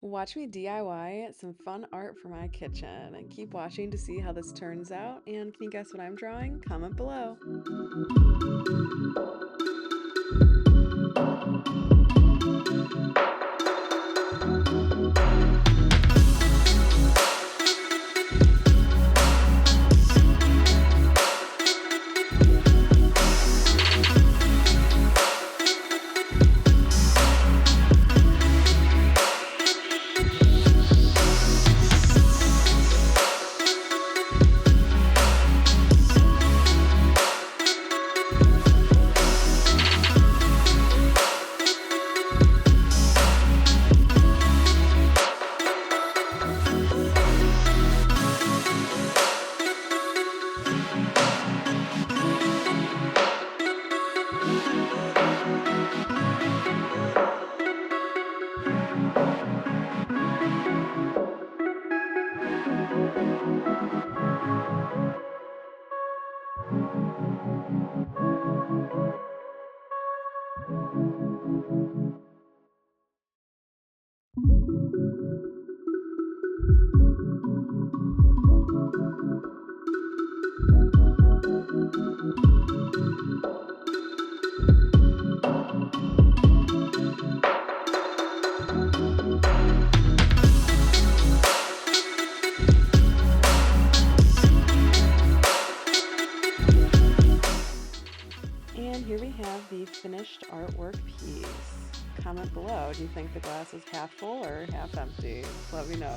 Watch me DIY some fun art for my kitchen and keep watching to see how this turns out. And can you guess what I'm drawing? Comment below. And here we have the finished artwork piece. Comment below, do you think the glass is half full or half empty? Let me know.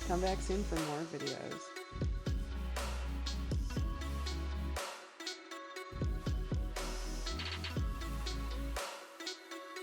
Come back soon for more videos.